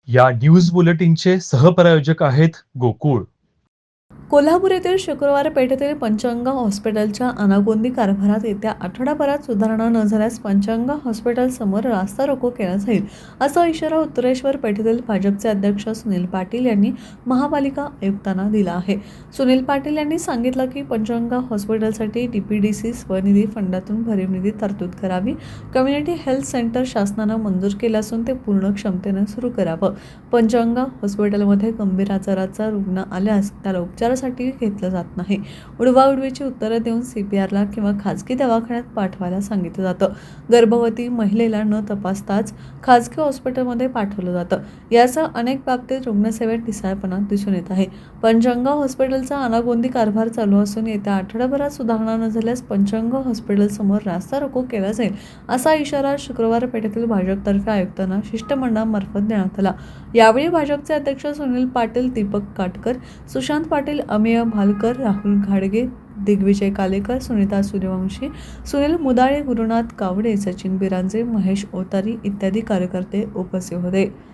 या न्यूज बुलेटिनचे सहप्रायोजक आहेत गोकुळ. कोल्हापूर येथील शुक्रवार पेठेतील पंचगंगा हॉस्पिटलच्या अनागोंदी कारभारात येत्या आठवडाभरात सुधारणा न झाल्यास पंचगंगा हॉस्पिटलसमोर रास्ता रोको केला जाईल, असा इशारा उत्तरेश्वर पेठेतील भाजपचे अध्यक्ष सुनील पाटील यांनी महापालिका आयुक्तांना दिला आहे. सुनील पाटील यांनी सांगितलं की पंचगंगा हॉस्पिटलसाठी डीपीडीसी स्वनिधी फंडातून भरीव निधी तरतूद करावी. कम्युनिटी हेल्थ सेंटर शासनानं मंजूर केलं असून ते पूर्ण क्षमतेनं सुरू करावं. पंचगंगा हॉस्पिटलमध्ये गंभीर आजाराचा रुग्ण आल्यास त्याला उपचारासाठी घेतलं जात नाही. उडवाउडवीची उत्तरं देऊन CPRला किंवा खाजगी दवाखान्यात पाठवायला सांगितलं जातं. गर्भवती महिलेला न तपासताच खाजगी हॉस्पिटलमध्ये पाठवलं जातं. यासह अनेक बाबतीत रुग्णसेवेत ढिसाळपणा दिसून येत आहे. पंचगंगा हॉस्पिटलचा अनागोंदी कारभार चालू असून येत्या आठवडाभरात सुधारणा न झाल्यास पंचगंगा हॉस्पिटलसमोर रास्ता रोको केला जाईल, असा इशारा शुक्रवार पेठेतील भाजपतर्फे आयुक्तांना शिष्टमंडळामार्फत देण्यात आला. यावेळी भाजपचे अध्यक्ष सुनील पाटील, दीपक काटकर, सुशांत पाटील, अमेय भालकर, राहुल घाडगे, दिग्विजय कालेकर, सुनीता सूर्यवंशी, सुनील मुदाळे, गुरुनाथ कावडे, सचिन बिरांजे, महेश ओतारी इत्यादी कार्यकर्ते उपस्थित होते.